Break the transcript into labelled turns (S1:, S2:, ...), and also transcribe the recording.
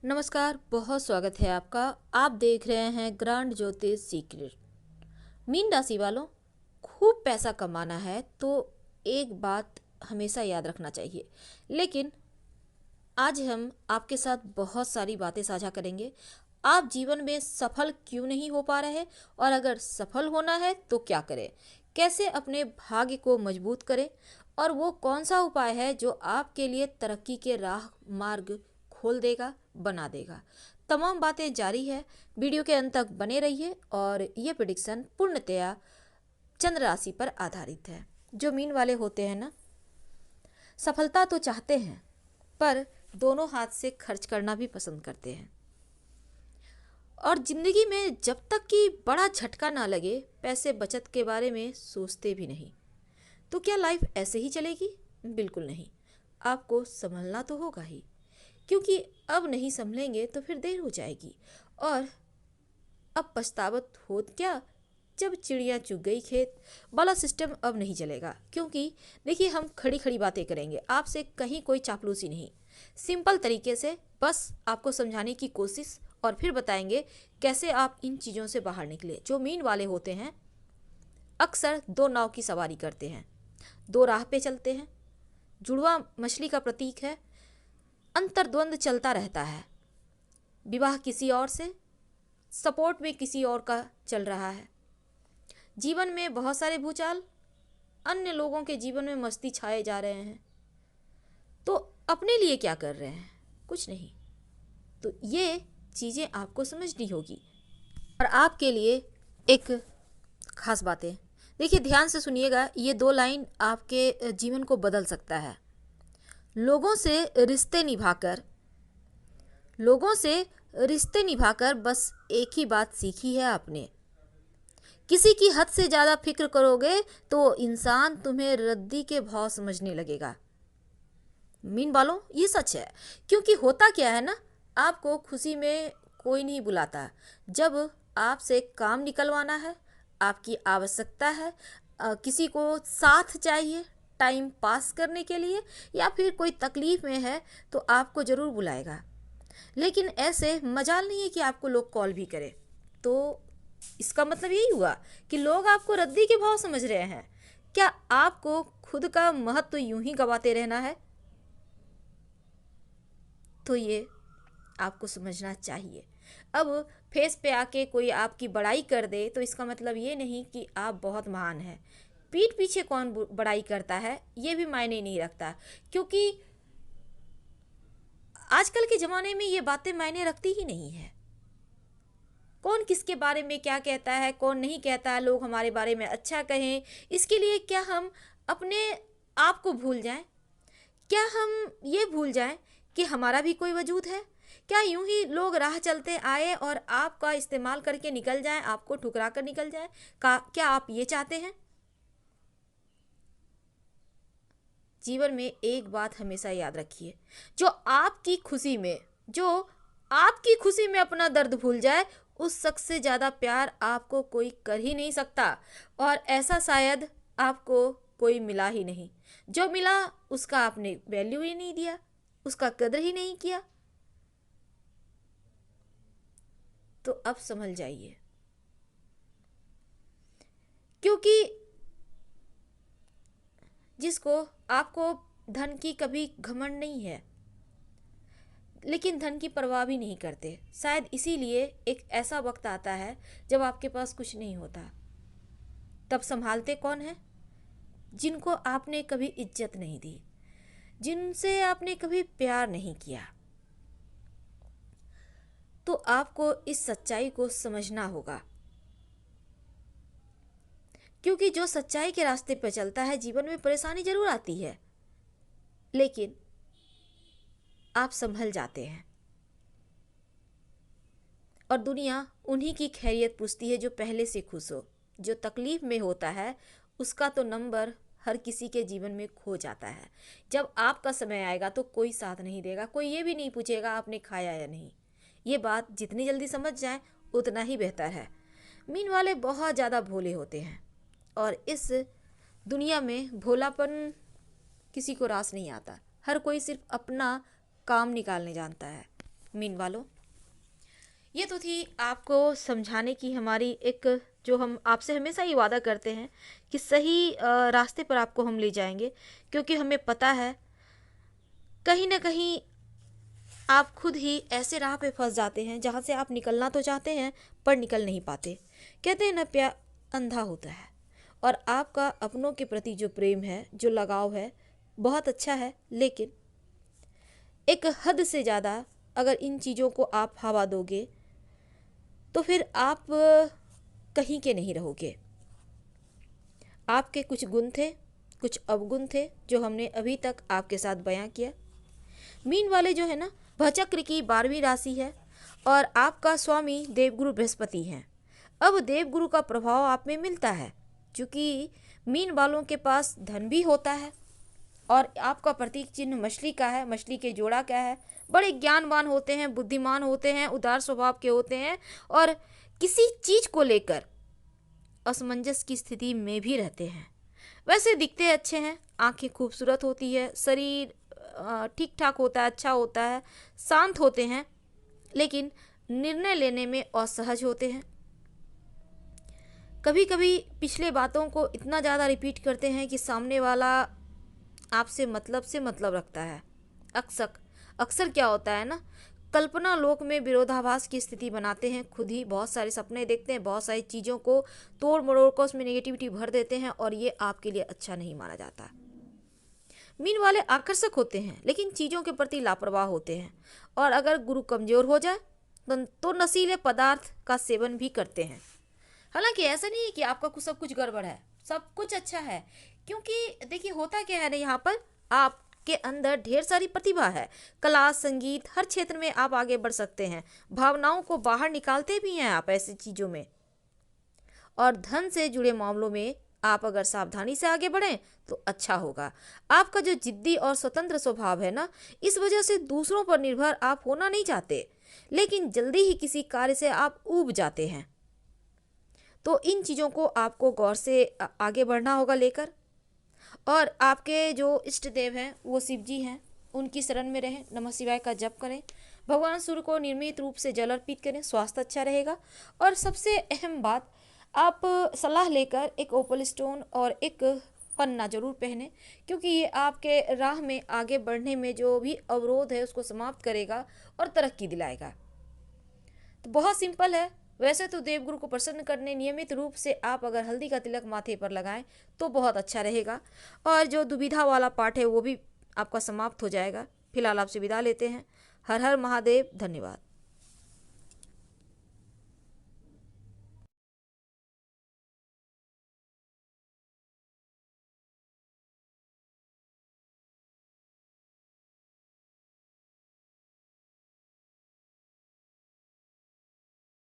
S1: नमस्कार, बहुत स्वागत है आपका। आप देख रहे हैं ग्रांड ज्योतिष सीक्रेट। मीन राशि वालों, खूब पैसा कमाना है तो एक बात हमेशा याद रखना चाहिए। लेकिन आज हम आपके साथ बहुत सारी बातें साझा करेंगे। आप जीवन में सफल क्यों नहीं हो पा रहे और अगर सफल होना है तो क्या करें, कैसे अपने भाग्य को मजबूत करें और वो कौन सा उपाय है जो आपके लिए तरक्की के राह मार्ग खोल देगा, बना देगा। तमाम बातें जारी है, वीडियो के अंत तक बने रहिए। और ये प्रिडिक्शन पूर्णतया चंद्र राशि पर आधारित है। जो मीन वाले होते हैं ना, सफलता तो चाहते हैं पर दोनों हाथ से खर्च करना भी पसंद करते हैं। और जिंदगी में जब तक कि बड़ा झटका ना लगे, पैसे बचत के बारे में सोचते भी नहीं। तो क्या लाइफ ऐसे ही चलेगी? बिल्कुल नहीं। आपको संभलना तो होगा ही, क्योंकि अब नहीं संभलेंगे तो फिर देर हो जाएगी। और अब पछतावत हो क्या, जब चिड़िया चुग गई खेत वाला सिस्टम अब नहीं चलेगा। क्योंकि देखिए, हम खड़ी खड़ी बातें करेंगे, आपसे कहीं कोई चापलूसी नहीं, सिंपल तरीके से बस आपको समझाने की कोशिश, और फिर बताएंगे कैसे आप इन चीज़ों से बाहर निकले। जो मीन वाले होते हैं अक्सर दो नाव की सवारी करते हैं, दो राह पे चलते हैं। जुड़वा मछली का प्रतीक है। अंतर्द्वंद चलता रहता है। विवाह किसी और से, सपोर्ट में किसी और का चल रहा है। जीवन में बहुत सारे भूचाल, अन्य लोगों के जीवन में मस्ती छाए जा रहे हैं। तो अपने लिए क्या कर रहे हैं? कुछ नहीं। तो ये चीज़ें आपको समझनी होगी। और आपके लिए एक खास बातें, देखिए ध्यान से सुनिएगा, ये दो लाइन आपके जीवन को बदल सकता है। लोगों से रिश्ते निभाकर बस एक ही बात सीखी है आपने। किसी की हद से ज़्यादा फिक्र करोगे तो इंसान तुम्हें रद्दी के भाव समझने लगेगा। मीन वालों, ये सच है। क्योंकि होता क्या है ना, आपको खुशी में कोई नहीं बुलाता। जब आपसे काम निकलवाना है, आपकी आवश्यकता है, किसी को साथ चाहिए टाइम पास करने के लिए, या फिर कोई तकलीफ में है, तो आपको ज़रूर बुलाएगा। लेकिन ऐसे मजाल नहीं है कि आपको लोग कॉल भी करें। तो इसका मतलब यही हुआ कि लोग आपको रद्दी के भाव समझ रहे हैं। क्या आपको खुद का महत्व यूं ही गवाते रहना है? तो ये आपको समझना चाहिए। अब फेस पे आके कोई आपकी बड़ाई कर दे तो इसका मतलब ये नहीं कि आप बहुत महान हैं। पीठ पीछे कौन बड़ाई करता है ये भी मायने नहीं रखता। क्योंकि आजकल के ज़माने में ये बातें मायने रखती ही नहीं है। कौन किसके बारे में क्या कहता है, कौन नहीं कहता, लोग हमारे बारे में अच्छा कहें, इसके लिए क्या हम अपने आप को भूल जाएं? क्या हम ये भूल जाएं कि हमारा भी कोई वजूद है? क्या यूं ही लोग राह चलते आए और आपका इस्तेमाल करके निकल जाएं, आपको ठुकरा कर निकल जाएं? क्या आप ये चाहते हैं? जीवन में एक बात हमेशा याद रखिए, जो आपकी खुशी में अपना दर्द भूल जाए, उस शख्स से ज़्यादा प्यार आपको कोई कर ही नहीं सकता। और ऐसा शायद आपको कोई मिला ही नहीं। जो मिला उसका आपने वैल्यू ही नहीं दिया, उसका कदर ही नहीं किया। तो अब समझ जाइए, क्योंकि जिसको आपको धन की कभी घमंड नहीं है, लेकिन धन की परवाह भी नहीं करते, शायद इसीलिए एक ऐसा वक्त आता है जब आपके पास कुछ नहीं होता। तब संभालते कौन है? जिनको आपने कभी इज्जत नहीं दी, जिनसे आपने कभी प्यार नहीं किया। तो आपको इस सच्चाई को समझना होगा, क्योंकि जो सच्चाई के रास्ते पर चलता है, जीवन में परेशानी जरूर आती है, लेकिन आप संभल जाते हैं। और दुनिया उन्हीं की खैरियत पूछती है जो पहले से खुश हो। जो तकलीफ में होता है उसका तो नंबर हर किसी के जीवन में खो जाता है। जब आपका समय आएगा तो कोई साथ नहीं देगा, कोई ये भी नहीं पूछेगा आपने खाया या नहीं। ये बात जितनी जल्दी समझ जाए उतना ही बेहतर है। मीन वाले बहुत ज़्यादा भोले होते हैं, और इस दुनिया में भोलापन किसी को रास नहीं आता। हर कोई सिर्फ अपना काम निकालने जानता है। मीन वालों, ये तो थी आपको समझाने की हमारी एक, जो हम आपसे हमेशा ही वादा करते हैं कि सही रास्ते पर आपको हम ले जाएंगे, क्योंकि हमें पता है कहीं ना कहीं आप खुद ही ऐसे राह पे फंस जाते हैं जहाँ से आप निकलना तो चाहते हैं पर निकल नहीं पाते। कहते हैं ना, प्यार अंधा होता है। और आपका अपनों के प्रति जो प्रेम है, जो लगाव है, बहुत अच्छा है, लेकिन एक हद से ज़्यादा अगर इन चीज़ों को आप हवा दोगे तो फिर आप कहीं के नहीं रहोगे। आपके कुछ गुण थे, कुछ अवगुण थे जो हमने अभी तक आपके साथ बयां किया। मीन वाले जो है ना, वह चक्र की 12वीं राशि है और आपका स्वामी देवगुरु बृहस्पति हैं। अब देवगुरु का प्रभाव आप में मिलता है, क्योंकि मीन वालों के पास धन भी होता है और आपका प्रतीक चिन्ह मछली का है। मछली के जोड़ा क्या है, बड़े ज्ञानवान होते हैं, बुद्धिमान होते हैं, उदार स्वभाव के होते हैं और किसी चीज को लेकर असमंजस की स्थिति में भी रहते हैं। वैसे दिखते अच्छे हैं, आंखें खूबसूरत होती है, शरीर ठीक ठाक होता है, अच्छा होता है, शांत होते हैं, लेकिन निर्णय लेने में असहज होते हैं। कभी कभी पिछले बातों को इतना ज़्यादा रिपीट करते हैं कि सामने वाला आपसे मतलब रखता है। अक्सर अक्सर क्या होता है ना, कल्पना लोक में विरोधाभास की स्थिति बनाते हैं, खुद ही बहुत सारे सपने देखते हैं, बहुत सारी चीज़ों को तोड़ मरोड़ कर उसमें नेगेटिविटी भर देते हैं और ये आपके लिए अच्छा नहीं माना जाता। मीन वाले आकर्षक होते हैं लेकिन चीज़ों के प्रति लापरवाह होते हैं और अगर गुरु कमजोर हो जाए तो नशीले पदार्थ का सेवन भी करते हैं। हालांकि ऐसा नहीं है कि आपका कुछ सब कुछ गड़बड़ है, सब कुछ अच्छा है, क्योंकि देखिए होता क्या है ना, यहाँ पर आपके अंदर ढेर सारी प्रतिभा है। कला, संगीत, हर क्षेत्र में आप आगे बढ़ सकते हैं। भावनाओं को बाहर निकालते भी हैं आप ऐसी चीज़ों में। और धन से जुड़े मामलों में आप अगर सावधानी से आगे बढ़ें तो अच्छा होगा। आपका जो जिद्दी और स्वतंत्र स्वभाव है ना, इस वजह से दूसरों पर निर्भर आप होना नहीं चाहते, लेकिन जल्दी ही किसी कार्य से आप ऊब जाते हैं। तो इन चीज़ों को आपको गौर से आगे बढ़ना होगा लेकर। और आपके जो इष्ट देव हैं वो शिव जी हैं, उनकी शरण में रहें, नमः शिवाय का जप करें, भगवान सूर्य को निर्मित रूप से जल अर्पित करें, स्वास्थ्य अच्छा रहेगा। और सबसे अहम बात, आप सलाह लेकर एक ओपल स्टोन और एक पन्ना जरूर पहने, क्योंकि ये आपके राह में आगे बढ़ने में जो भी अवरोध है उसको समाप्त करेगा और तरक्की दिलाएगा। तो बहुत सिंपल है। वैसे तो देवगुरु को प्रसन्न करने नियमित रूप से आप अगर हल्दी का तिलक माथे पर लगाएं तो बहुत अच्छा रहेगा और जो दुविधा वाला पार्ट है वो भी आपका समाप्त हो जाएगा। फिलहाल आपसे विदा लेते हैं। हर हर महादेव। धन्यवाद।